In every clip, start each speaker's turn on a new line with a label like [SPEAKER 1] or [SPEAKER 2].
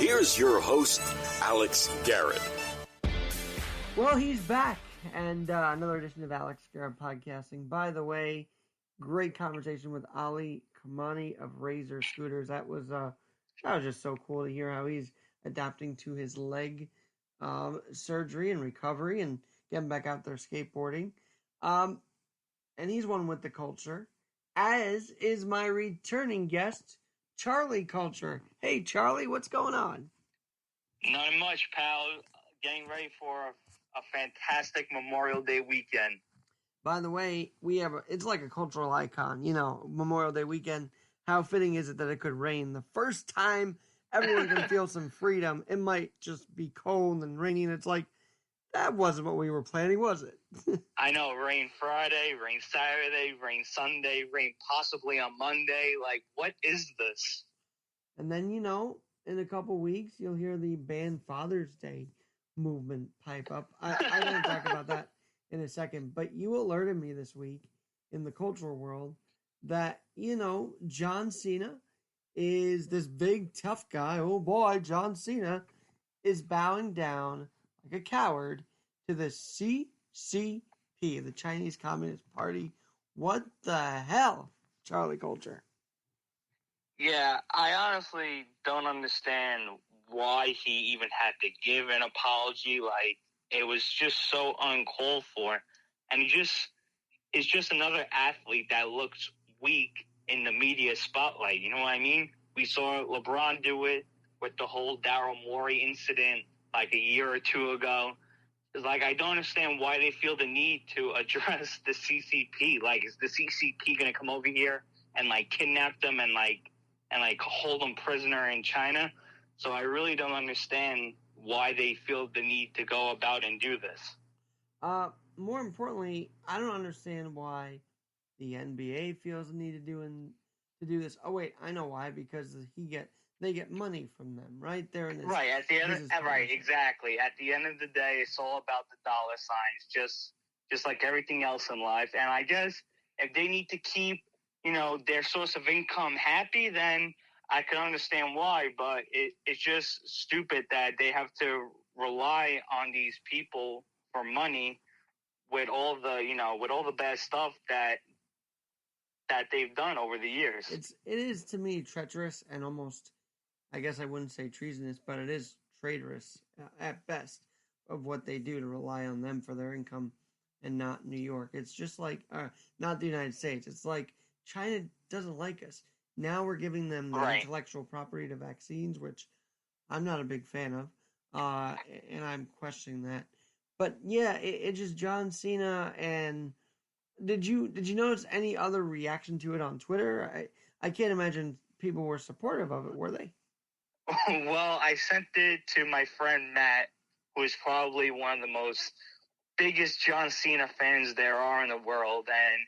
[SPEAKER 1] Here's your host, Alex Garrett.
[SPEAKER 2] Well, he's back, and another edition of Alex Garrett Podcasting. By the way, great conversation with Ali Kamani of Razor Scooters. That was just so cool to hear how he's adapting to his leg surgery and recovery and getting back out there skateboarding. And he's one with the culture, as is my returning guest, Charlie Culture. Hey, Charlie, what's going on?
[SPEAKER 3] Not much, pal. Getting ready for a fantastic Memorial Day weekend.
[SPEAKER 2] By the way, it's like a cultural icon, Memorial Day weekend. How fitting is it that it could rain? The first time everyone can feel some freedom, it might just be cold and rainy, and it's like, that wasn't what we were planning, was it?
[SPEAKER 3] I know, rain Friday, rain Saturday, rain Sunday, rain possibly on Monday. Like, what is this?
[SPEAKER 2] And then, in a couple weeks, you'll hear the ban Father's Day movement pipe up. I'm going to talk about that in a second, but you alerted me this week in the cultural world that, John Cena is this big tough guy. Oh boy, John Cena is bowing down like a coward to the CCP, the Chinese Communist Party. What the hell, Charlie Culture?
[SPEAKER 3] Yeah, I honestly don't understand why he even had to give an apology. Like, it was just so uncalled for. And he is just another athlete that looks weak in the media spotlight. You know what I mean? We saw LeBron do it with the whole Daryl Morey incident like a year or two ago. It's like, I don't understand why they feel the need to address the CCP. Like, is the CCP going to come over here and, like, kidnap them and hold them prisoner in China? So I really don't understand why they feel the need to go about and do this.
[SPEAKER 2] More importantly, I don't understand why the NBA feels the need to do this. Oh wait, I know why, because they get money from them, right? They're in this
[SPEAKER 3] right at the end. Right, exactly. At the end of the day, it's all about the dollar signs, just like everything else in life. And I guess if they need to keep, their source of income happy, then I can understand why. But it's just stupid that they have to rely on these people for money with all the bad stuff that they've done over the years.
[SPEAKER 2] It is to me treacherous and almost, I guess I wouldn't say treasonous, but it is traitorous at best of what they do to rely on them for their income and not New York. It's just like, not the United States. It's like China doesn't like us. Now we're giving them the intellectual property to vaccines, which I'm not a big fan of, and I'm questioning that. But yeah, it's just John Cena. And did you notice any other reaction to it on Twitter? I can't imagine people were supportive of it, were they?
[SPEAKER 3] Well, I sent it to my friend Matt, who is probably one of the most biggest John Cena fans there are in the world, and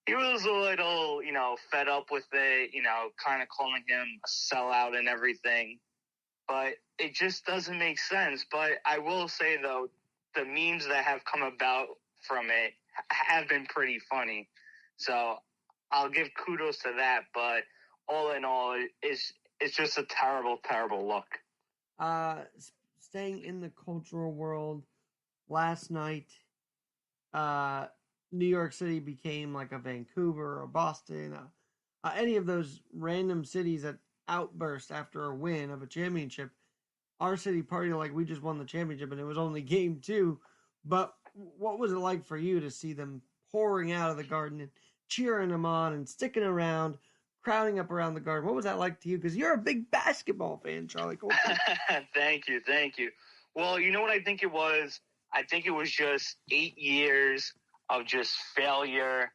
[SPEAKER 3] he was a little, fed up with it, kind of calling him a sellout and everything. But it just doesn't make sense. But I will say, though, the memes that have come about from it have been pretty funny. So I'll give kudos to that. But all in all, it's just a terrible, terrible look.
[SPEAKER 2] Staying in the cultural world, last night, New York City became like a Vancouver or Boston, any of those random cities that outburst after a win of a championship. Our city partied like we just won the championship and it was only game 2. But what was it like for you to see them pouring out of the Garden and cheering them on and sticking around, crowding up around the Garden? What was that like to you? Because you're a big basketball fan, Charlie Colton.
[SPEAKER 3] Thank you. Well, you know what I think it was? I think it was just 8 years of just failure,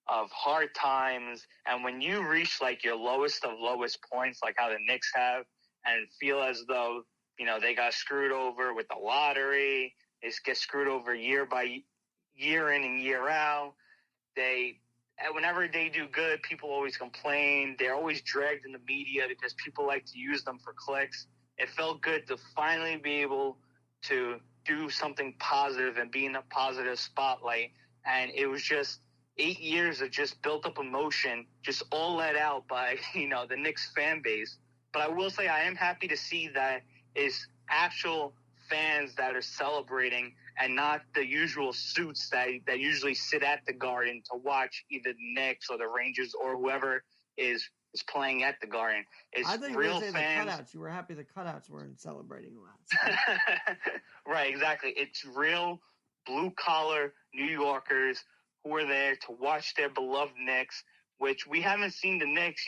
[SPEAKER 3] of hard times. And when you reach like your lowest of lowest points, like how the Knicks have, and feel as though, they got screwed over with the lottery, they get screwed over year by year in and year out. Whenever they do good, people always complain. They're always dragged in the media because people like to use them for clicks. It felt good to finally be able to do something positive and be in a positive spotlight. And it was just 8 years of just built up emotion, just all let out by, the Knicks fan base. But I will say I am happy to see that is actual fans that are celebrating and not the usual suits that usually sit at the Garden to watch either the Knicks or the Rangers or whoever is playing at the Garden. It's
[SPEAKER 2] I thought you were going to say fans. The cutouts. You were happy the cutouts weren't celebrating last.
[SPEAKER 3] Right, exactly. It's real blue-collar New Yorkers who are there to watch their beloved Knicks, which we haven't seen the Knicks,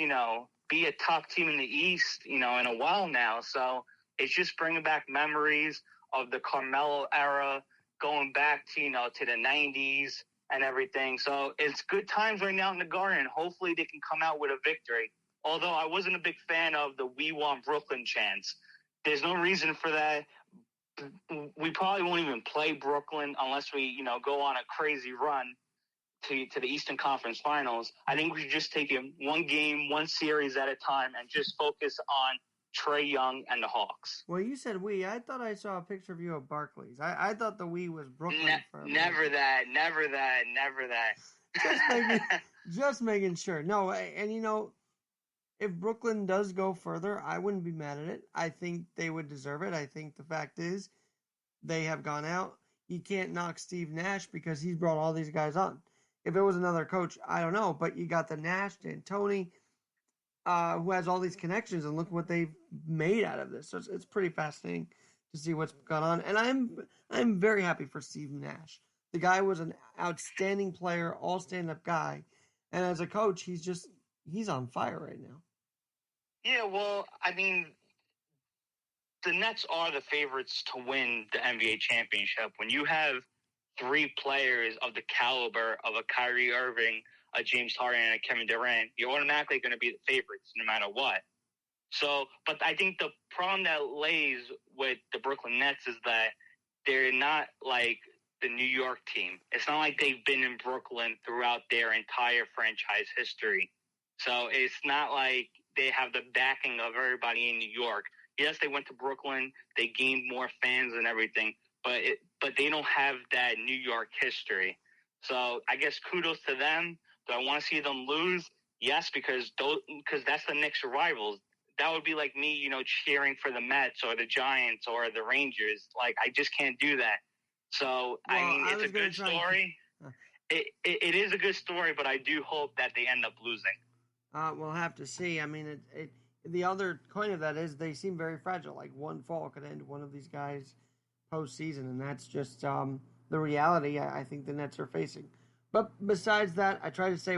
[SPEAKER 3] be a top team in the East, in a while now. So it's just bringing back memories of the Carmelo era, going back to, to the 90s and everything. So it's good times right now in the Garden. Hopefully they can come out with a victory. Although I wasn't a big fan of the "We Want Brooklyn" chants. There's no reason for that. We probably won't even play Brooklyn unless we, go on a crazy run to the Eastern Conference Finals. I think we should just take it one game, one series at a time and just focus on Trae Young and the Hawks.
[SPEAKER 2] Well, you said we. I thought I saw a picture of you at Barclays. I thought the we was Brooklyn.
[SPEAKER 3] Never that.
[SPEAKER 2] Just making sure. No, and if Brooklyn does go further, I wouldn't be mad at it. I think they would deserve it. I think the fact is they have gone out. You can't knock Steve Nash because he's brought all these guys on. If it was another coach, I don't know. But you got the Nash, D'Antoni, who has all these connections, and look what they've made out of this. So it's pretty fascinating to see what's gone on. And I'm very happy for Steve Nash. The guy was an outstanding player, all stand-up guy. And as a coach, he's on fire right now.
[SPEAKER 3] Yeah, well, I mean, the Nets are the favorites to win the NBA championship. When you have three players of the caliber of a Kyrie Irving, a James Harden, and a Kevin Durant, you're automatically going to be the favorites no matter what. So, but I think the problem that lays with the Brooklyn Nets is that they're not like the New York team. It's not like they've been in Brooklyn throughout their entire franchise history. So it's not like they have the backing of everybody in New York. Yes, they went to Brooklyn. They gained more fans and everything, but they don't have that New York history. So I guess kudos to them. Do I want to see them lose? Yes, because that's the Knicks' rivals. That would be like me, cheering for the Mets or the Giants or the Rangers. Like, I just can't do that. So, well, I mean, it's a good story. It is a good story, but I do hope that they end up losing.
[SPEAKER 2] We'll have to see. I mean, the other coin of that is they seem very fragile. Like, one fall could end one of these guys' postseason, and that's just the reality I think the Nets are facing. But besides that, I want to stay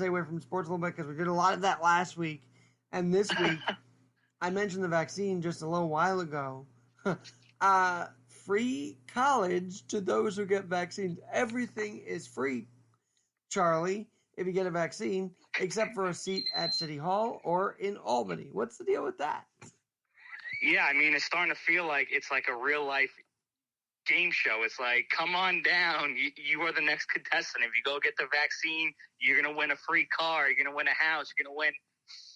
[SPEAKER 2] away from sports a little bit because we did a lot of that last week. And this week, I mentioned the vaccine just a little while ago. Free college to those who get vaccines. Everything is free, Charlie, if you get a vaccine, except for a seat at City Hall or in Albany. What's the deal with that?
[SPEAKER 3] Yeah, I mean, it's starting to feel like it's like a real-life game show. It's like, come on down. You are the next contestant. If you go get the vaccine, you're going to win a free car. You're going to win a house. You're going to win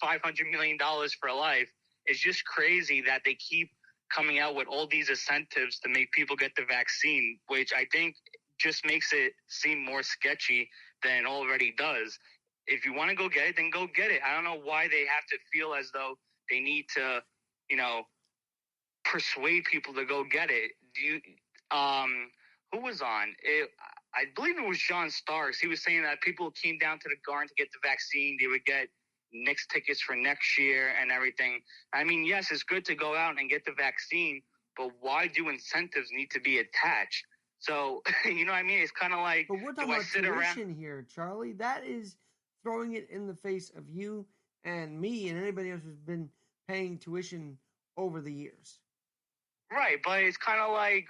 [SPEAKER 3] $500 million for life. It's just crazy that they keep coming out with all these incentives to make people get the vaccine, which I think just makes it seem more sketchy than it already does. If you want to go get it, then go get it. I don't know why they have to feel as though they need to, persuade people to go get it. Who was on it? I believe it was John Starks. He was saying that people came down to the Garden to get the vaccine. They would get Knicks tickets for next year and everything. I mean, yes, it's good to go out and get the vaccine, but why do incentives need to be attached? So, you know what I mean? It's kind of like,
[SPEAKER 2] but we're talking about tuition here, Charlie. That is throwing it in the face of you and me and anybody else who's been paying tuition over the years.
[SPEAKER 3] Right, but it's kind of like,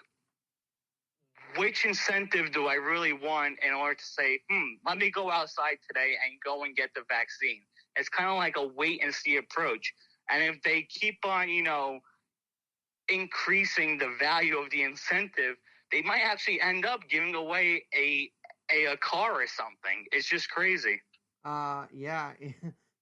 [SPEAKER 3] which incentive do I really want in order to say, let me go outside today and go and get the vaccine? It's kind of like a wait-and-see approach. And if they keep on, increasing the value of the incentive, they might actually end up giving away a car or something. It's just crazy.
[SPEAKER 2] Yeah.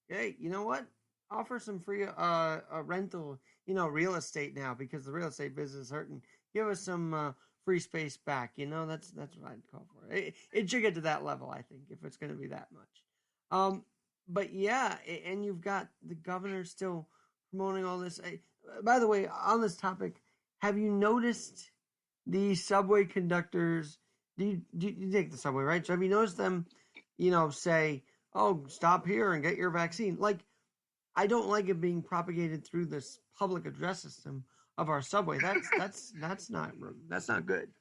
[SPEAKER 2] Hey, you know what? Offer some free a rental, real estate now because the real estate business is hurting. Give us some free space back. That's what I'd call for. It should get to that level, I think, if it's going to be that much. But yeah, and you've got the governor still promoting all this. by the way, on this topic, have you noticed the subway conductors? Do you take the subway, right? So have you noticed them, say, "Oh, stop here and get your vaccine"? Like, I don't like it being propagated through this public address system of our subway. That's not good.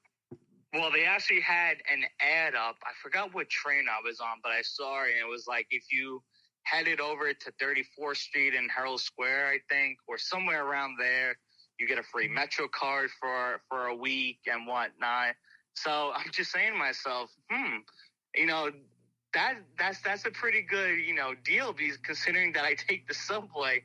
[SPEAKER 3] Well, they actually had an ad up. I forgot what train I was on, but I saw it, and it was like if you headed over to 34th Street in Herald Square, I think, or somewhere around there, you get a free Metro card for a week and whatnot. So I'm just saying to myself, you know, that's a pretty good, deal, because considering that I take the subway.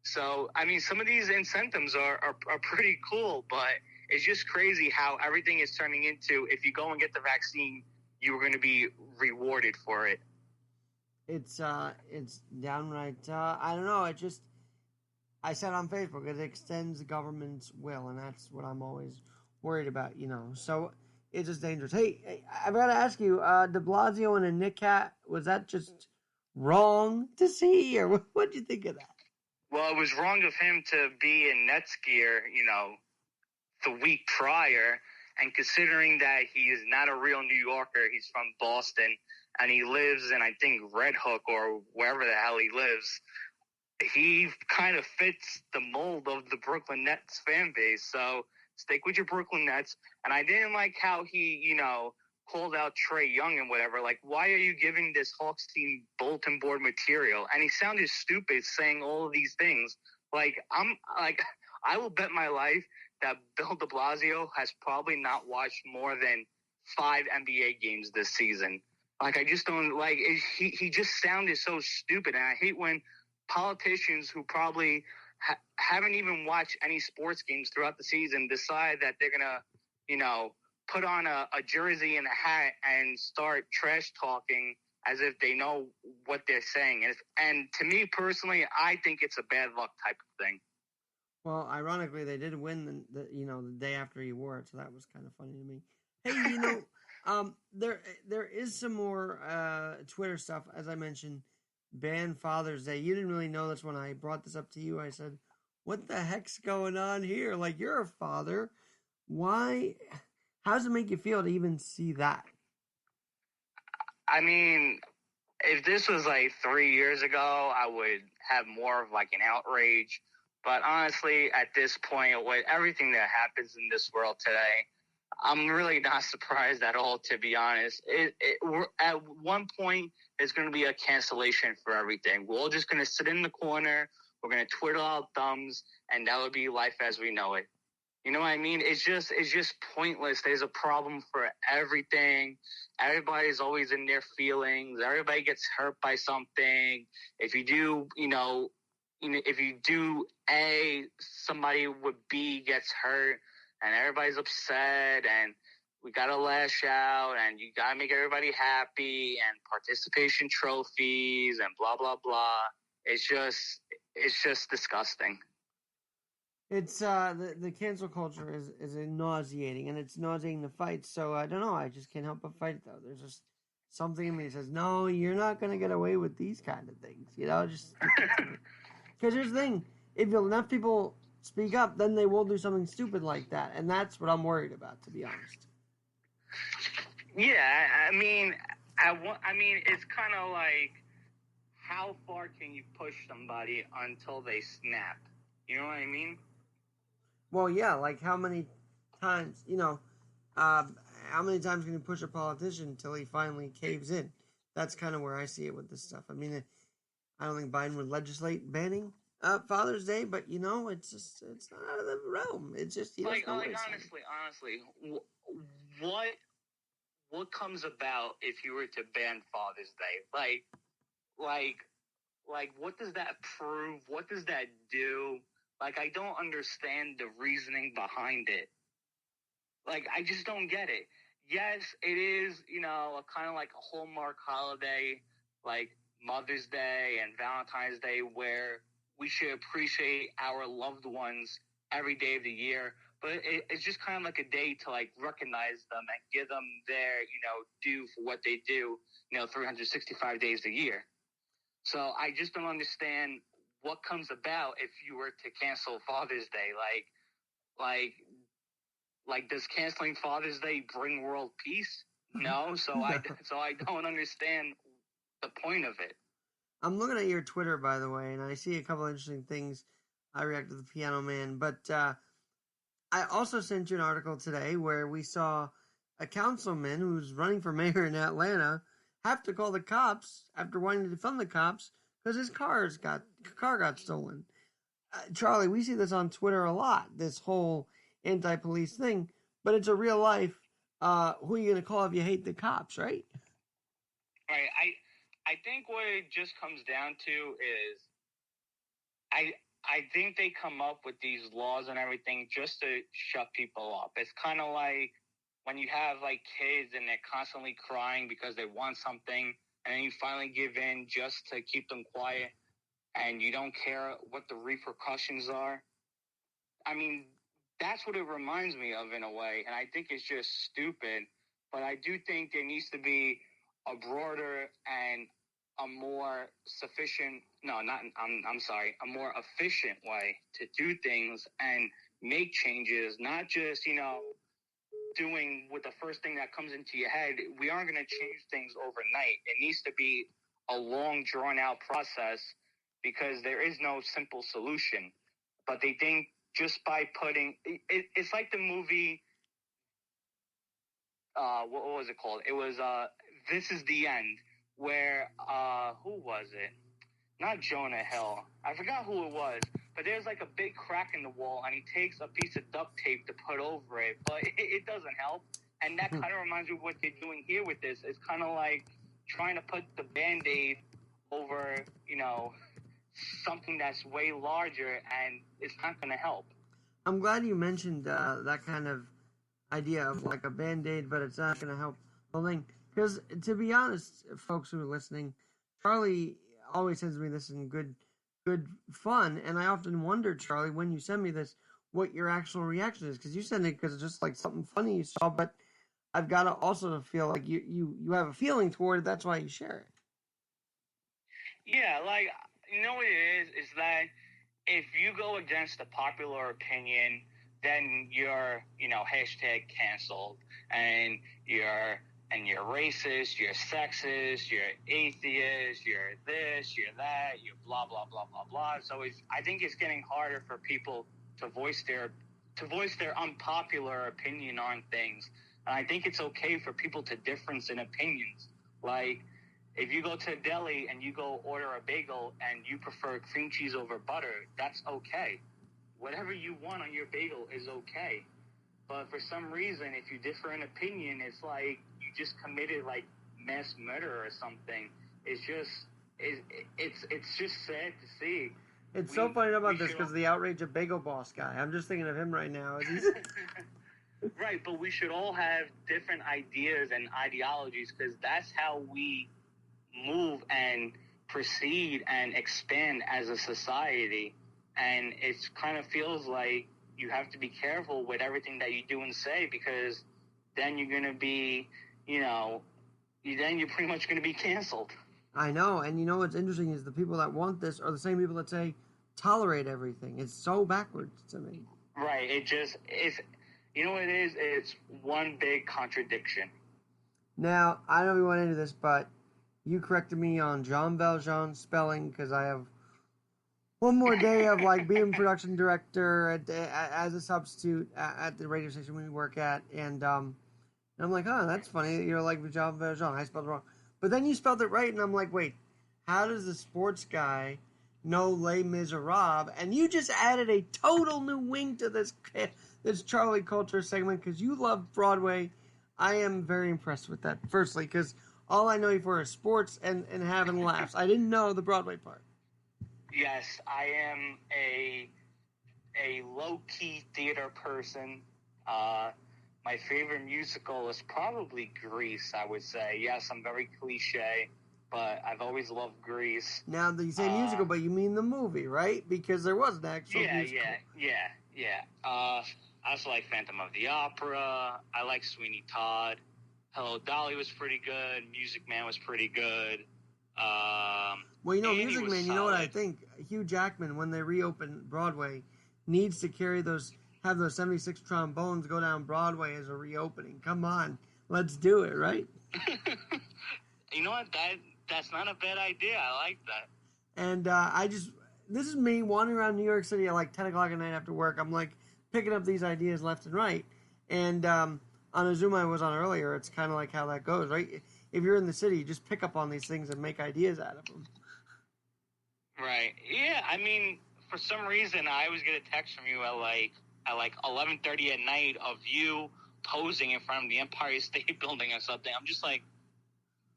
[SPEAKER 3] So, I mean, some of these incentives are pretty cool, but it's just crazy how everything is turning into, if you go and get the vaccine, you're going to be rewarded for it.
[SPEAKER 2] It's downright, I don't know, I said on Facebook, it extends the government's will, and that's what I'm always worried about, so it's just dangerous. Hey, I've got to ask you, de Blasio and a Knicks hat, was that just wrong to see, or what do you think of that?
[SPEAKER 3] Well, it was wrong of him to be in Nets gear, the week prior, and considering that he is not a real New Yorker, he's from Boston, and he lives in, I think, Red Hook or wherever the hell he lives, he kind of fits the mold of the Brooklyn Nets fan base. So stick with your Brooklyn Nets. And I didn't like how he, called out Trae Young and whatever. Like, why are you giving this Hawks team bulletin board material? And he sounded stupid saying all of these things. I will bet my life that Bill de Blasio has probably not watched more than 5 NBA games this season. Like, I just don't like it. He just sounded so stupid. And I hate when politicians who probably haven't even watched any sports games throughout the season decide that they're going to, put on a jersey and a hat and start trash talking as if they know what they're saying. And to me personally, I think it's a bad luck type of thing.
[SPEAKER 2] Well, ironically, they did win the day after he wore it, so that was kind of funny to me. Hey, there is some more Twitter stuff, as I mentioned. Ban Father's Day. You didn't really know this when I brought this up to you. I said, "What the heck's going on here? Like, you're a father. Why? How does it make you feel to even see that?"
[SPEAKER 3] I mean, if this was like 3 years ago, I would have more of like an outrage. But honestly, at this point, with everything that happens in this world today, I'm really not surprised at all, to be honest. We're, at one point, there's going to be a cancellation for everything. We're all just going to sit in the corner. We're going to twiddle our thumbs, and that would be life as we know it. You know what I mean? It's just pointless. There's a problem for everything. Everybody's always in their feelings. Everybody gets hurt by something. If you do, if you do A, somebody with B gets hurt, and everybody's upset, and we gotta lash out, and you gotta make everybody happy, and participation trophies, and blah blah blah. It's just disgusting.
[SPEAKER 2] It's the cancel culture is nauseating, and it's nauseating to fight. So I don't know. I just can't help but fight it, though. There's just something in me that says, "No, you're not gonna get away with these kind of things." Just because here's the thing: if enough people speak up, then they will do something stupid like that, and that's what I'm worried about, to be honest.
[SPEAKER 3] Yeah, I mean, it's kind of like, how far can you push somebody until they snap? You know what I mean?
[SPEAKER 2] Well, yeah, like how many times, how many times can you push a politician until he finally caves in? That's kind of where I see it with this stuff. I mean, I don't think Biden would legislate banning Father's Day, but it's not out of the realm. It's just
[SPEAKER 3] honestly, what comes about if you were to ban Father's Day? Like, what does that prove? What does that do? Like, I don't understand the reasoning behind it. Like, I just don't get it. Yes, it is, kind of like a Hallmark holiday, like Mother's Day and Valentine's Day, where we should appreciate our loved ones every day of the year. But it's just kind of like a day to, like, recognize them and give them their, due for what they do, 365 days a year. So I just don't understand what comes about if you were to cancel Father's Day? Like, does canceling Father's Day bring world peace? No, so I don't understand the point of it.
[SPEAKER 2] I'm looking at your Twitter, by the way, and I see a couple interesting things. I react to the Piano Man, but I also sent you an article today where we saw a councilman who's running for mayor in Atlanta have to call the cops after wanting to defund the cops because his car got stolen. Charlie, we see this on Twitter a lot, this whole anti-police thing, but it's a real life, who are you going to call if you hate the cops, right?
[SPEAKER 3] Right. I think what it just comes down to is I think they come up with these laws and everything just to shut people up. It's kind of like when you have like kids and they're constantly crying because they want something, and then you finally give in just to keep them quiet, and you don't care what the repercussions are. I mean, that's what it reminds me of in a way, and I think it's just stupid. But I do think there needs to be a broader and a more a more efficient way to do things and make changes, not just, doing with the first thing that comes into your head. We aren't going to change things overnight. It needs to be a long, drawn-out process because there is no simple solution. But they think just by putting... It's like the movie... what was it called? It was This Is the End, where... who was it? Not Jonah Hill. I forgot who it was. But there's like a big crack in the wall, and he takes a piece of duct tape to put over it, but it doesn't help. And that kind of reminds me of what they're doing here with this. It's kind of like trying to put the Band-Aid over, something that's way larger, and it's not going to help.
[SPEAKER 2] I'm glad you mentioned that kind of idea of like a Band-Aid, but it's not going to help the thing. Because to be honest, folks who are listening, Charlie always sends me this in good fun, and I often wonder, Charlie, when you send me this, what your actual reaction is, because you send it because it's just like something funny you saw, but I've got to also feel like you have a feeling toward it. That's why you share it.
[SPEAKER 3] Yeah, like, what it is that if you go against the popular opinion, then you're, hashtag canceled, and you're racist, you're sexist, you're atheist, you're this, you're that, you're blah, blah, blah, blah, blah. So I think it's getting harder for people to voice their unpopular opinion on things. And I think it's okay for people to difference in opinions. Like, if you go to a deli and you go order a bagel and you prefer cream cheese over butter, that's okay. Whatever you want on your bagel is okay. But for some reason, if you differ in opinion, it's like you just committed like mass murder or something. It's just sad to see.
[SPEAKER 2] It's so funny about this because the outrage of Bagel Boss guy. I'm just thinking of him right now.
[SPEAKER 3] Right, but we should all have different ideas and ideologies because that's how we move and proceed and expand as a society. And it kind of feels like you have to be careful with everything that you do and say because then you're going to be, then you're pretty much going to be canceled.
[SPEAKER 2] I know, and what's interesting is the people that want this are the same people that say tolerate everything. It's so backwards to me.
[SPEAKER 3] Right, it's, what it is? It's one big contradiction.
[SPEAKER 2] Now, I don't know if we went into this, but you corrected me on Jean Valjean's spelling because I have one more day of like being production director as a substitute at the radio station we work at, and I'm like, oh, that's funny. You're like Jean Valjean. I spelled it wrong, but then you spelled it right, and I'm like, wait, how does the sports guy know Les Miserables? And you just added a total new wing to this Charlie Culture segment because you love Broadway. I am very impressed with that. Firstly, because all I know you for is sports and having laughs. I didn't know the Broadway part.
[SPEAKER 3] Yes, I am a low-key theater person. My favorite musical is probably Grease, I would say. Yes, I'm very cliche, but I've always loved Grease.
[SPEAKER 2] Now, you say musical, but you mean the movie, right? Because there was an actual musical.
[SPEAKER 3] Yeah. I also like Phantom of the Opera. I like Sweeney Todd. Hello, Dolly was pretty good. Music Man was pretty good.
[SPEAKER 2] Well,
[SPEAKER 3] And he
[SPEAKER 2] Music
[SPEAKER 3] was
[SPEAKER 2] Man, you know what I
[SPEAKER 3] solid.
[SPEAKER 2] think? Hugh Jackman, when they reopen Broadway, needs to have those 76 trombones go down Broadway as a reopening. Come on, let's do it, right?
[SPEAKER 3] You know what? That's not a bad idea. I like that.
[SPEAKER 2] And this is me wandering around New York City at like 10 o'clock at night after work. I'm like picking up these ideas left and right. And on a Zoom I was on earlier, it's kind of like how that goes, right? If you're in the city, you just pick up on these things and make ideas out of them.
[SPEAKER 3] Right. Yeah. I mean, for some reason, I always get a text from you at like 11:30 at night of you posing in front of the Empire State Building or something. I'm just like,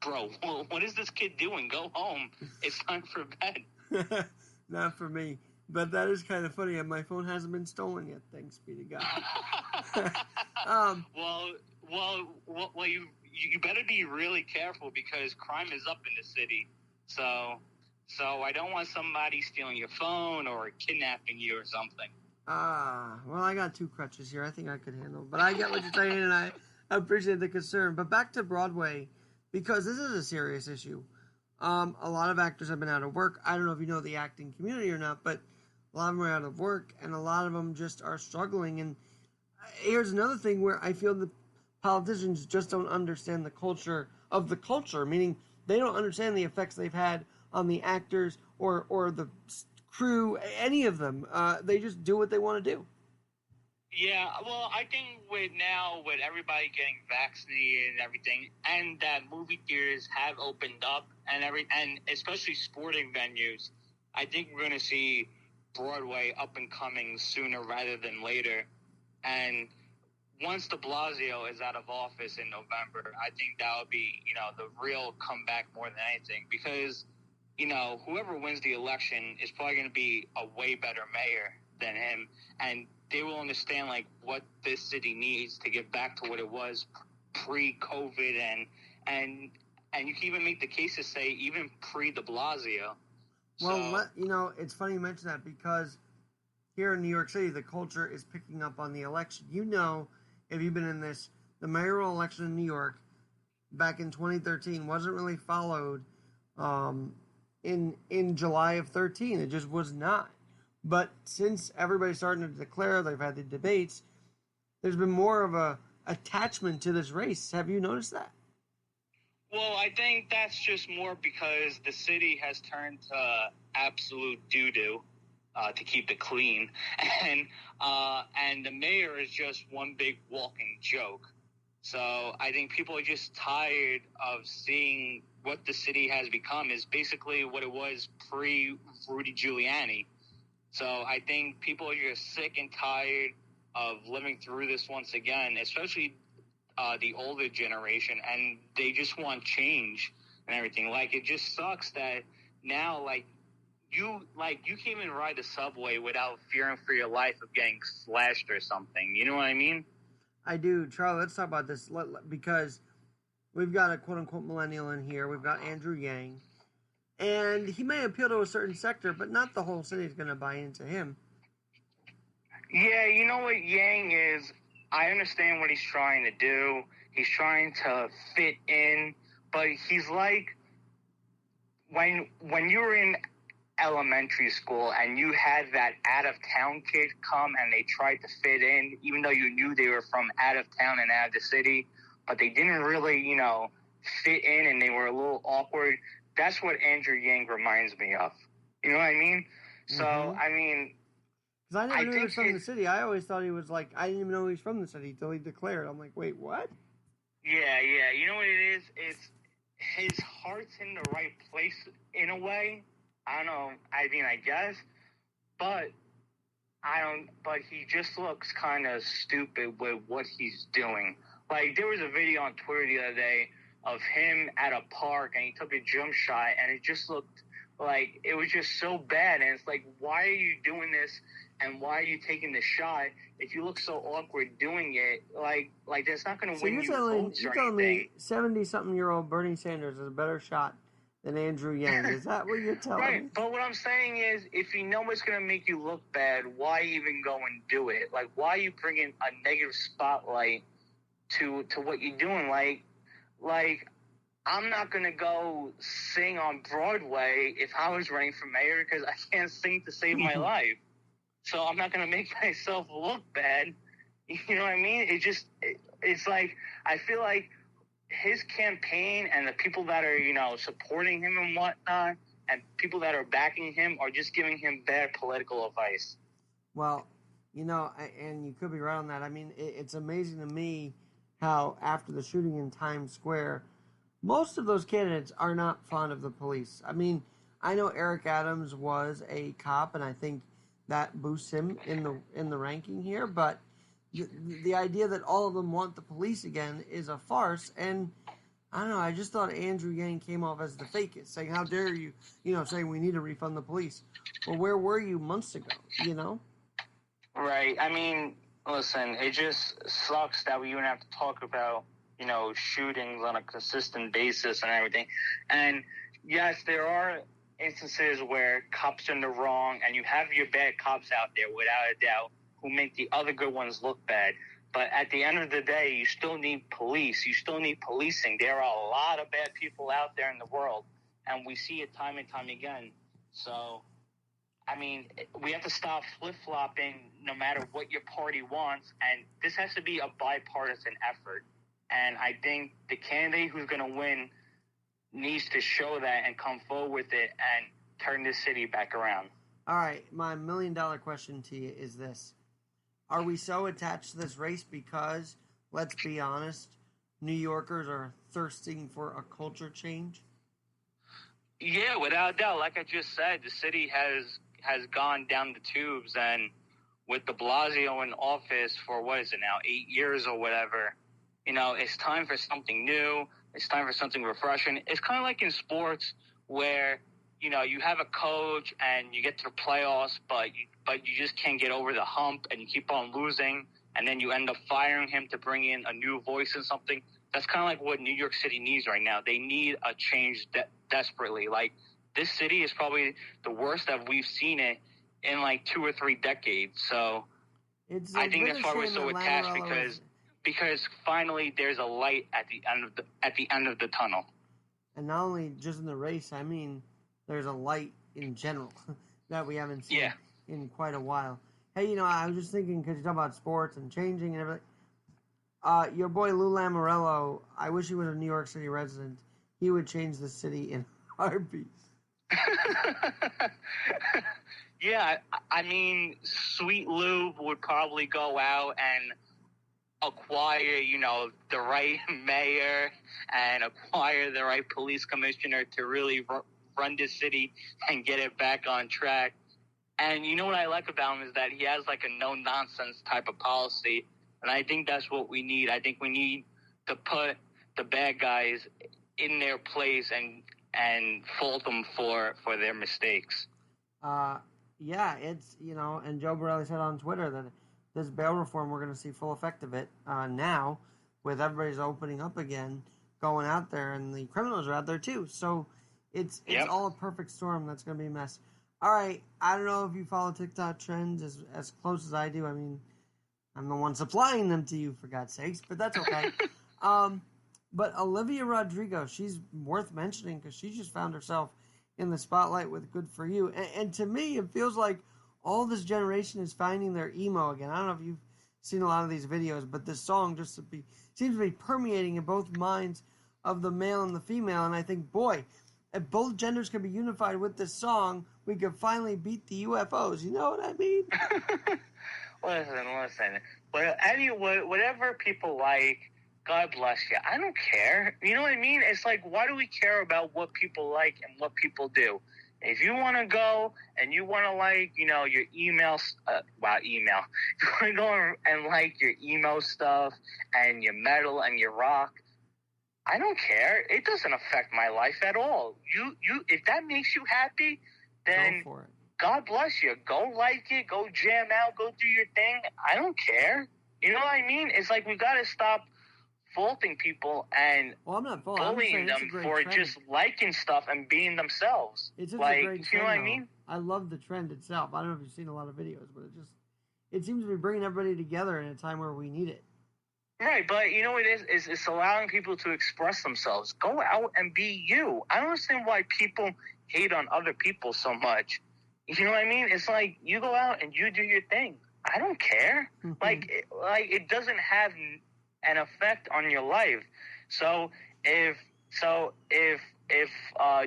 [SPEAKER 3] bro, what is this kid doing? Go home. It's time for bed.
[SPEAKER 2] Not for me. But that is kind of funny. And my phone hasn't been stolen yet, thanks be to God.
[SPEAKER 3] Well, you better be really careful because crime is up in the city. So I don't want somebody stealing your phone or kidnapping you or something.
[SPEAKER 2] Well, I got 2 crutches here. I think I could handle it. But I get what you're saying, and I appreciate the concern. But back to Broadway, because this is a serious issue. A lot of actors have been out of work. I don't know if you know the acting community or not, but a lot of them are out of work, and a lot of them just are struggling. And here's another thing where I feel the politicians just don't understand the culture of the culture, meaning they don't understand the effects they've had on the actors or the crew, any of them. They just do what they want to do.
[SPEAKER 3] Yeah, well, I think with everybody getting vaccinated and everything, and that movie theaters have opened up and especially sporting venues, I think we're going to see Broadway up and coming sooner rather than later. And once de Blasio is out of office in November, I think that would be, the real comeback more than anything because, whoever wins the election is probably going to be a way better mayor than him. And they will understand, what this city needs to get back to what it was pre-COVID. And you can even make the case to say even pre-de Blasio.
[SPEAKER 2] Well, it's funny you mention that because here in New York City, the culture is picking up on the election. If you've been in this, the mayoral election in New York back in 2013 wasn't really followed in July of 13. It just was not. But since everybody's starting to declare, they've had the debates, there's been more of a attachment to this race. Have you noticed that?
[SPEAKER 3] Well, I think that's just more because the city has turned to absolute doo-doo, to keep it clean. And the mayor is just one big walking joke. So I think people are just tired of seeing what the city has become is basically what it was pre-Rudy Giuliani. So I think people are just sick and tired of living through this once again, especially the older generation, and they just want change and everything. It just sucks that now, you can't even ride the subway without fearing for your life of getting slashed or something. You know what I mean?
[SPEAKER 2] I do. Charlie, let's talk about this because we've got a quote-unquote millennial in here. We've got Andrew Yang. And he may appeal to a certain sector, but not the whole city is going to buy into him.
[SPEAKER 3] Yeah, you know what Yang is? I understand what he's trying to do. He's trying to fit in, but he's like when you were in elementary school and you had that out-of-town kid come and they tried to fit in, even though you knew they were from out of town and out of the city, but they didn't really, fit in and they were a little awkward. That's what Andrew Yang reminds me of. You know what I mean? So, I mean...
[SPEAKER 2] Because I never knew he was from the city. I always thought he was I didn't even know he was from the city until he declared. I'm like, wait, what?
[SPEAKER 3] Yeah. You know what it is? It's his heart's in the right place in a way. I don't know. I mean, I guess. But he just looks kind of stupid with what he's doing. There was a video on Twitter the other day of him at a park and he took a jump shot and it just looked it was just so bad. And it's why are you doing this and why are you taking the shot if you look so awkward doing it? That's not going to win you votes or anything. You're telling me
[SPEAKER 2] 70-something-year-old Bernie Sanders is a better shot than Andrew Yang. Is that what you're telling me?
[SPEAKER 3] Right, but what I'm saying is if you know it's going to make you look bad, why even go and do it? Why are you bringing a negative spotlight to what you're doing? I'm not going to go sing on Broadway if I was running for mayor because I can't sing to save my life. So I'm not going to make myself look bad. You know what I mean? It's like, I feel like his campaign and the people that are, supporting him and whatnot, and people that are backing him are just giving him bad political advice.
[SPEAKER 2] Well, and you could be right on that. I mean, it's amazing to me how after the shooting in Times Square, most of those candidates are not fond of the police. I mean, I know Eric Adams was a cop, and I think that boosts him in the ranking here. But the idea that all of them want the police again is a farce. And I don't know. I just thought Andrew Yang came off as the fakest, saying, "How dare you?" Saying we need to refund the police. Well, where were you months ago?
[SPEAKER 3] Right. I mean, listen. It just sucks that we even have to talk about shootings on a consistent basis and everything. And yes, there are instances where cops are in the wrong, and you have your bad cops out there, without a doubt, who make the other good ones look bad. But at the end of the day, you still need police. You still need policing. There are a lot of bad people out there in the world, and we see it time and time again. So, I mean, we have to stop flip-flopping no matter what your party wants, and this has to be a bipartisan effort. And I think the candidate who's going to win needs to show that and come forward with it and turn this city back around.
[SPEAKER 2] All right, my $1 million question to you is this. Are we so attached to this race because, let's be honest, New Yorkers are thirsting for a culture change?
[SPEAKER 3] Yeah, without a doubt. Like I just said, the city has gone down the tubes, and with de Blasio in office for, 8 years or whatever, it's time for something new. It's time for something refreshing. It's kind of like in sports where, you have a coach and you get to the playoffs, but you just can't get over the hump and you keep on losing, and then you end up firing him to bring in a new voice and something. That's kind of like what New York City needs right now. They need a change desperately. Like, this city is probably the worst that we've seen it in like 2 or 3 decades. So I think that's why we're so attached, because finally there's a light at the end of the tunnel.
[SPEAKER 2] And not only just in the race, I mean, there's a light in general that we haven't seen in quite a while. Hey, I was just thinking, because you talk about sports and changing and everything. Your boy Lou Lamoriello, I wish he was a New York City resident. He would change the city in heartbeat.
[SPEAKER 3] Yeah, I mean, Sweet Lou would probably go out and acquire, the right mayor and acquire the right police commissioner to really run this city and get it back on track. And you know what I like about him is that he has like a no-nonsense type of policy, and I think that's what we need. I think we need to put the bad guys in their place and fault them for their mistakes.
[SPEAKER 2] Yeah, it's, and Joe Borelli said on Twitter that this bail reform, we're going to see full effect of it now, with everybody's opening up again, going out there, and the criminals are out there too. So it's all a perfect storm. That's going to be a mess. All right, I don't know if you follow TikTok trends as close as I do. I mean, I'm the one supplying them to you, for God's sakes, but that's okay. But Olivia Rodrigo, she's worth mentioning because she just found herself in the spotlight with Good For You. And to me, it feels like all this generation is finding their emo again. I don't know if you've seen a lot of these videos, but this song seems to be permeating in both minds of the male and the female. And I think, boy, if both genders could be unified with this song, we could finally beat the UFOs. You know what I mean?
[SPEAKER 3] Listen. But anyway, whatever people like, God bless you. I don't care. You know what I mean? It's like, why do we care about what people like and what people do? If you want to go and you want to like, your email. You want to go and like your emo stuff and your metal and your rock. I don't care. It doesn't affect my life at all. If that makes you happy, then
[SPEAKER 2] go for it.
[SPEAKER 3] God bless you. Go like it. Go jam out. Go do your thing. I don't care. You know what I mean? It's like we got to stop faulting people and
[SPEAKER 2] I'm not
[SPEAKER 3] bullying them for
[SPEAKER 2] trend.
[SPEAKER 3] Just liking stuff and being themselves.
[SPEAKER 2] It's just
[SPEAKER 3] like,
[SPEAKER 2] a great trend,
[SPEAKER 3] you know what I mean?
[SPEAKER 2] I love the trend itself. I don't know if you've seen a lot of videos, but it seems to be bringing everybody together in a time where we need it.
[SPEAKER 3] Right, but you know what it is? It's allowing people to express themselves. Go out and be you. I don't understand why people hate on other people so much. You know what I mean? It's like you go out and you do your thing. I don't care. Like it doesn't have an effect on your life. So if if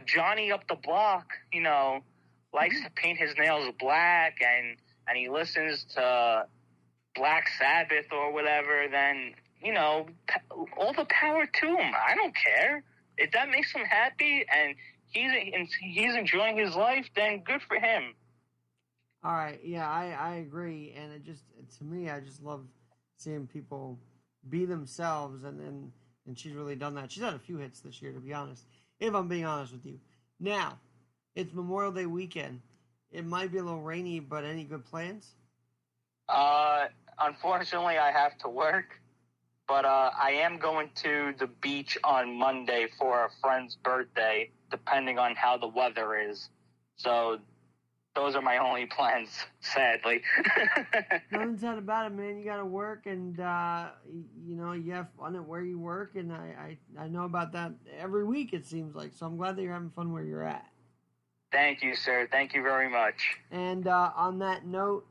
[SPEAKER 3] Johnny up the block, likes to paint his nails black and he listens to Black Sabbath or whatever, then, all the power to him. I don't care. If that makes him happy and he's enjoying his life, then good for him.
[SPEAKER 2] All right, yeah, I agree, and to me, I just love seeing people be themselves, and she's really done that. She's had a few hits this year, to be honest, if I'm being honest with you. Now, it's Memorial Day weekend. It might be a little rainy, but any good plans?
[SPEAKER 3] Unfortunately, I have to work, but I am going to the beach on Monday for a friend's birthday, depending on how the weather is. So those are my only plans, sadly.
[SPEAKER 2] Nothing sad about it, man. You got to work, and you have fun at where you work, and I know about that every week, it seems like. So I'm glad that you're having fun where you're at.
[SPEAKER 3] Thank you, sir. Thank you very much.
[SPEAKER 2] And on that note,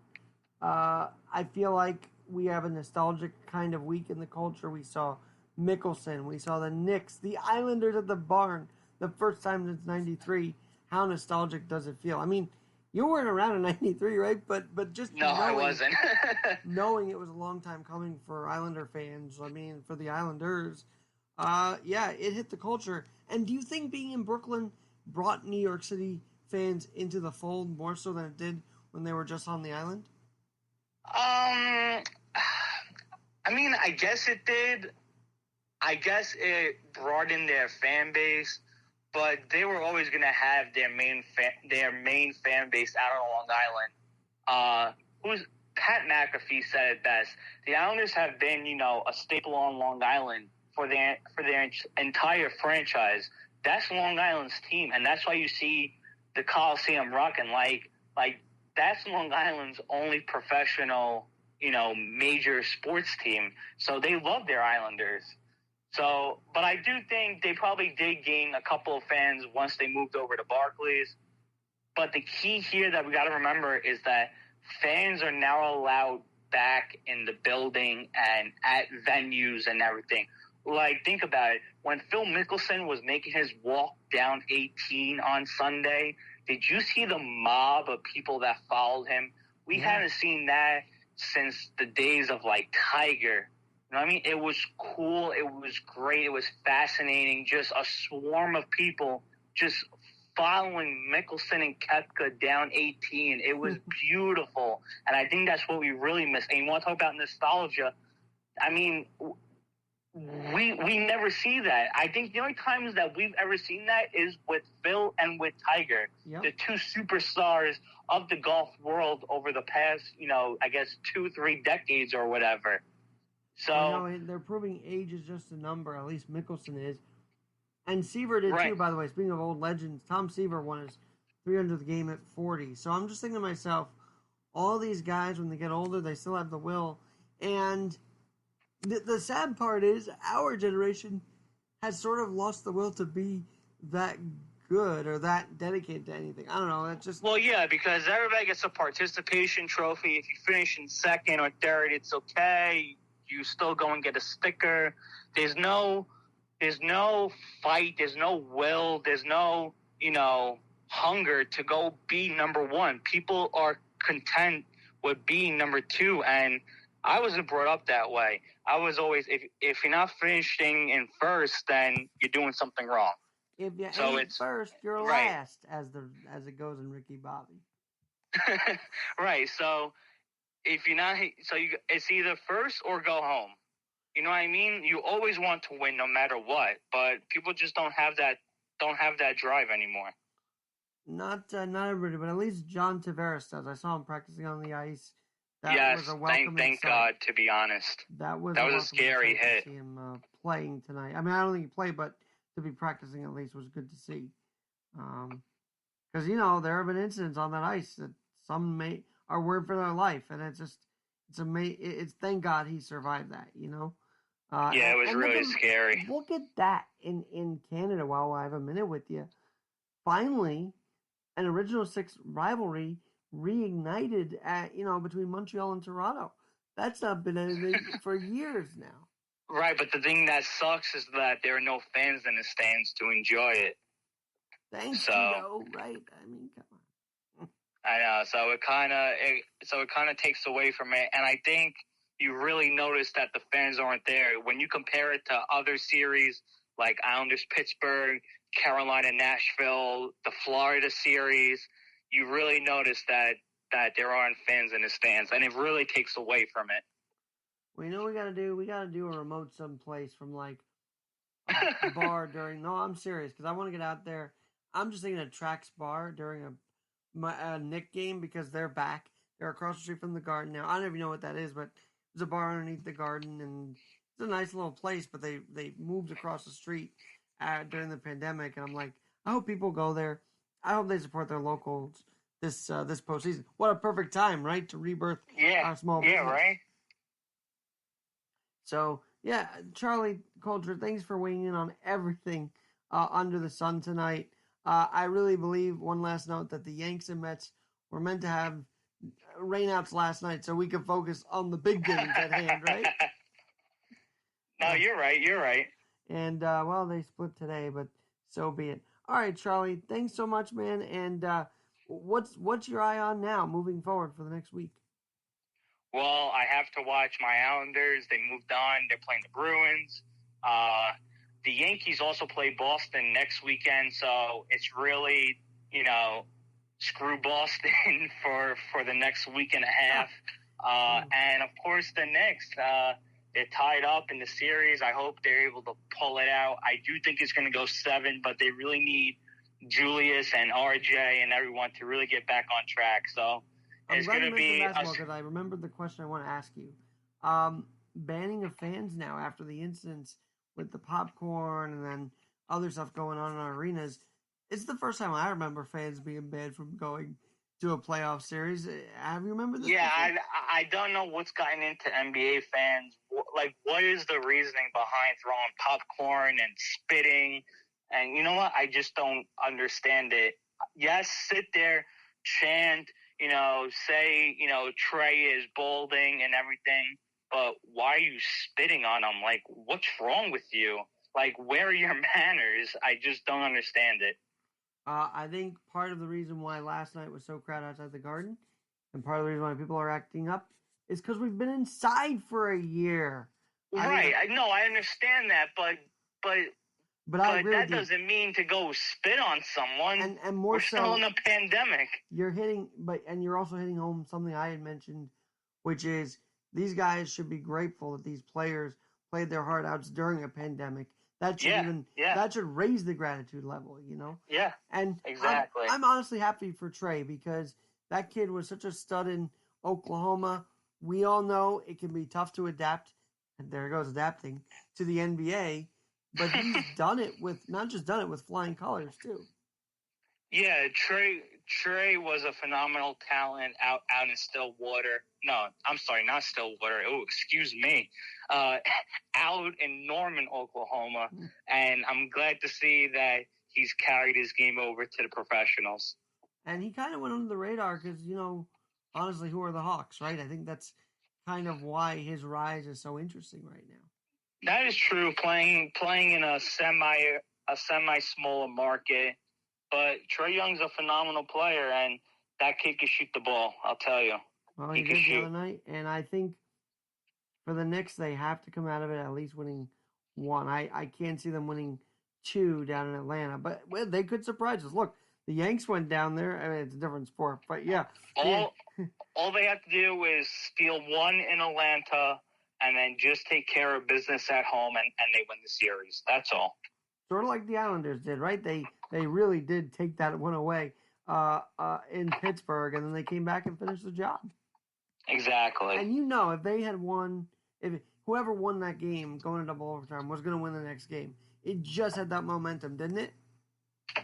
[SPEAKER 2] I feel like we have a nostalgic kind of week in the culture. We saw Mickelson. We saw the Knicks, the Islanders at the barn, the first time since '93. How nostalgic does it feel? I mean, you weren't around in '93, right? But just
[SPEAKER 3] no, I wasn't.
[SPEAKER 2] knowing it was a long time coming for Islander fans. I mean, for the Islanders, yeah, it hit the culture. And do you think being in Brooklyn brought New York City fans into the fold more so than it did when they were just on the island?
[SPEAKER 3] I mean, I guess it did. I guess it broadened their fan base, but they were always going to have their main fan base out on Long Island. Pat McAfee said it best. The Islanders have been, a staple on Long Island for their entire franchise. That's Long Island's team, and that's why you see the Coliseum rocking like. That's Long Island's only professional, major sports team. So they love their Islanders. So, but I do think they probably did gain a couple of fans once they moved over to Barclays. But the key here that we got to remember is that fans are now allowed back in the building and at venues and everything. Like, think about it. When Phil Mickelson was making his walk down 18 on Sunday, did you see the mob of people that followed him? We hadn't seen that since the days of, Tiger. You know what I mean? It was cool. It was great. It was fascinating. Just a swarm of people just following Mickelson and Koepka down 18. It was beautiful. And I think that's what we really miss. And you want to talk about nostalgia? I mean, we never see that. I think the only times that we've ever seen that is with Phil and with Tiger, the two superstars of the golf world over the past, I guess 2-3 decades or whatever. So
[SPEAKER 2] they're proving age is just a number. At least Mickelson is, and Seaver did too. By the way, speaking of old legends, Tom Seaver won his 300th game at 40. So I'm just thinking to myself, all these guys when they get older, they still have the will. And the sad part is our generation has sort of lost the will to be that good or that dedicated to anything. I don't know. It's just
[SPEAKER 3] because everybody gets a participation trophy. If you finish in second or third, it's okay. You still go and get a sticker. There's no fight. There's no will. There's no, hunger to go be number one. People are content with being number two. And I wasn't brought up that way. I was always, if you're not finishing in first, then you're doing something wrong.
[SPEAKER 2] If you ain't first, you're last, as it goes in Ricky Bobby.
[SPEAKER 3] Right. So if you're not, it's either first or go home. You know what I mean? You always want to win no matter what, but people just don't have that drive anymore.
[SPEAKER 2] Not everybody, but at least John Tavares does. I saw him practicing on the ice.
[SPEAKER 3] Yes, thank God, to be honest.
[SPEAKER 2] That was
[SPEAKER 3] a scary hit.
[SPEAKER 2] To see him playing tonight. I mean, I don't think he played, but to be practicing at least was good to see. Because, there have been incidents on that ice that some are worried for their life, and it's amazing. It's thank God he survived that,
[SPEAKER 3] Yeah, it was really scary.
[SPEAKER 2] Look at that in Canada. While I have a minute with you, finally, an original six rivalry reignited at between Montreal and Toronto. That's not been anything for years now.
[SPEAKER 3] Right, but the thing that sucks is that there are no fans in the stands to enjoy it.
[SPEAKER 2] Thanks, Tito. Right? I mean, come on.
[SPEAKER 3] I know. So it kind of takes away from it, and I think you really notice that the fans aren't there when you compare it to other series like Islanders Pittsburgh, Carolina Nashville, the Florida series. You really notice that there aren't fans in the stands, and it really takes away from it.
[SPEAKER 2] Well, you know what we gotta do? We gotta do a remote someplace from like a bar during. No, I'm serious because I want to get out there. I'm just thinking a Trax bar during a Knicks game because they're back. They're across the street from the Garden now. I don't even know what that is, but there's a bar underneath the Garden, and it's a nice little place. But they moved across the street during the pandemic, and I'm like, I hope people go there. I hope they support their locals this postseason. What a perfect time, right, to rebirth our small business.
[SPEAKER 3] Yeah, right.
[SPEAKER 2] So, yeah, Charlie Coulter, thanks for weighing in on everything under the sun tonight. I really believe, one last note, that the Yanks and Mets were meant to have rainouts last night so we could focus on the big games at hand, right?
[SPEAKER 3] No, you're right.
[SPEAKER 2] And, well, they split today, but so be it. All right, Charlie, thanks so much, man. And what's your eye on now moving forward for the next week?
[SPEAKER 3] Well, I have to watch my Islanders. They moved on. They're playing the Bruins. The Yankees also play Boston next weekend, so it's really, screw Boston for the next week and a half. And, of course, the Knicks, they're tied up in the series. I hope they're able to pull it out. I do think it's going to go 7, but they really need Julius and RJ and everyone to really get back on track. So
[SPEAKER 2] it's going to be basketball because I remembered the question I want to ask you. Banning of fans now after the incidents with the popcorn and then other stuff going on in our arenas. It's the first time I remember fans being banned from going to a playoff series. Have you remembered this?
[SPEAKER 3] Yeah, I don't know what's gotten into NBA fans. Like, what is the reasoning behind throwing popcorn and spitting? And you know what? I just don't understand it. Yes, sit there, chant, say, Trey is balding and everything, but why are you spitting on him? Like, what's wrong with you? Like, where are your manners? I just don't understand it.
[SPEAKER 2] I think part of the reason why last night was so crowded outside the Garden, and part of the reason why people are acting up, is because we've been inside for a year.
[SPEAKER 3] Right. I understand that, but that doesn't mean to go spit on someone.
[SPEAKER 2] And more
[SPEAKER 3] We're still in a pandemic.
[SPEAKER 2] You're also hitting home something I had mentioned, which is these guys should be grateful that these players played their heart outs during a pandemic. That should raise the gratitude level,
[SPEAKER 3] Yeah.
[SPEAKER 2] And
[SPEAKER 3] exactly.
[SPEAKER 2] I'm honestly happy for Trey because that kid was such a stud in Oklahoma. We all know it can be tough to adapt, and there goes adapting to the NBA. But he's not just done it with flying colors too.
[SPEAKER 3] Yeah, Trey was a phenomenal talent out in Stillwater. No, I'm sorry, not Stillwater. Oh, excuse me. Out in Norman, Oklahoma. And I'm glad to see that he's carried his game over to the professionals.
[SPEAKER 2] And he kind of went under the radar because, honestly, who are the Hawks, right? I think that's kind of why his rise is so interesting right now.
[SPEAKER 3] That is true. Playing in a semi-smaller market. But Trae Young's a phenomenal player, and that kid can shoot the ball, I'll tell you.
[SPEAKER 2] Well, he did the other night, and I think for the Knicks, they have to come out of it at least winning 1. I can't see them winning 2 down in Atlanta, but they could surprise us. Look, the Yanks went down there. I mean, it's a different sport, but yeah.
[SPEAKER 3] All they have to do is steal 1 in Atlanta and then just take care of business at home, and they win the series. That's all.
[SPEAKER 2] Sort of like the Islanders did, right? They really did take that one away in Pittsburgh, and then they came back and finished the job.
[SPEAKER 3] Exactly.
[SPEAKER 2] And if they had won, if whoever won that game going to double overtime was going to win the next game, it just had that momentum, didn't it?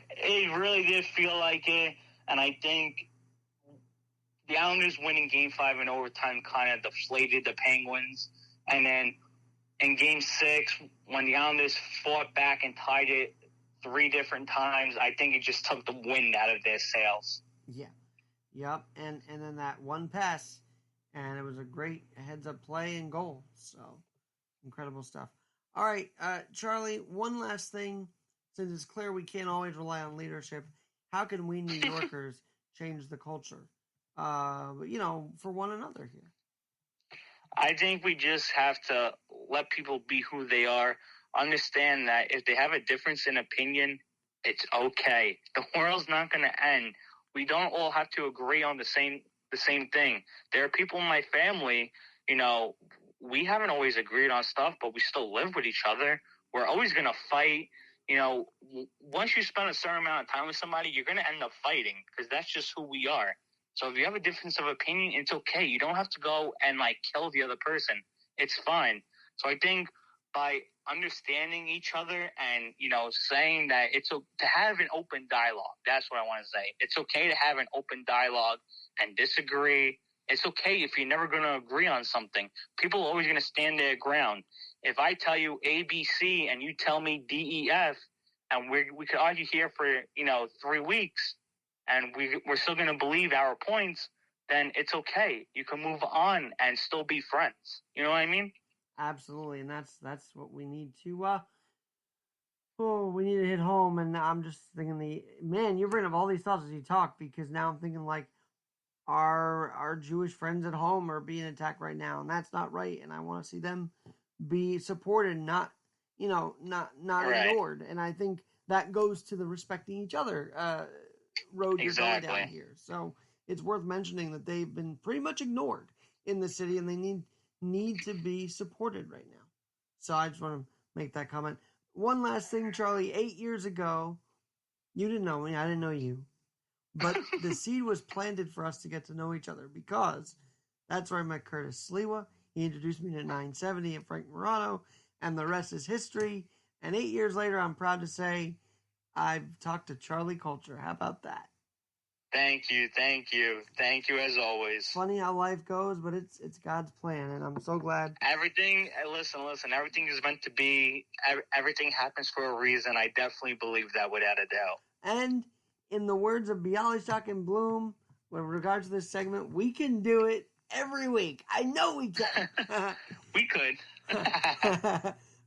[SPEAKER 3] It really did feel like it, and I think the Islanders winning Game 5 in overtime kind of deflated the Penguins, and then in Game 6, when the Islanders fought back and tied it 3 different times, I think it just took the wind out of their sails.
[SPEAKER 2] Yeah. Yep. And then that one pass, and it was a great heads-up play and goal. So, incredible stuff. All right, Charlie, one last thing. Since it's clear we can't always rely on leadership, how can we New Yorkers change the culture, for one another here?
[SPEAKER 3] I think we just have to let people be who they are. Understand that if they have a difference in opinion, it's okay. The world's not going to end. We don't all have to agree on the same thing. There are people in my family, we haven't always agreed on stuff, but we still live with each other. We're always going to fight. Once you spend a certain amount of time with somebody, you're going to end up fighting because that's just who we are. So if you have a difference of opinion, it's okay. You don't have to go and kill the other person. It's fine. So I think by understanding each other and, saying that it's to have an open dialogue. That's what I want to say. It's okay to have an open dialogue and disagree. It's okay if you're never going to agree on something. People are always going to stand their ground. If I tell you A, B, C, and you tell me D, E, F, and we could argue here for, 3 weeks, and we're still going to believe our points, then it's okay. You can move on and still be friends. You know what I mean?
[SPEAKER 2] Absolutely, and that's what we need to. We need to hit home, and I'm just thinking, you're bringing up all these thoughts as you talk, because now I'm thinking our Jewish friends at home are being attacked right now, and that's not right. And I want to see them be supported, not
[SPEAKER 3] right.
[SPEAKER 2] ignored. And I think that goes to the respecting each other road you're going down here. So it's worth mentioning that they've been pretty much ignored in the city, and they need to be supported right now. So I just want to make that comment. One last thing, Charlie. 8 years ago, you didn't know me, I didn't know you, but the seed was planted for us to get to know each other, because that's where I met Curtis Sliwa. He introduced me to 970 and Frank Morano, and the rest is history. And 8 years later, I'm proud to say I've talked to Charlie Culture. How about that?
[SPEAKER 3] Thank you as always.
[SPEAKER 2] Funny how life goes, but it's God's plan, and I'm so glad.
[SPEAKER 3] Everything, listen, everything is meant to be. Everything happens for a reason. I definitely believe that without a doubt.
[SPEAKER 2] And in the words of Bialystok and Bloom, with regards to this segment, we can do it every week. I know we can.
[SPEAKER 3] We could.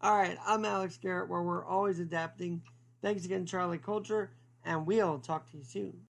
[SPEAKER 2] All right, I'm Alex Garrett, where we're always adapting. Thanks again, Charlie Culture, and we'll talk to you soon.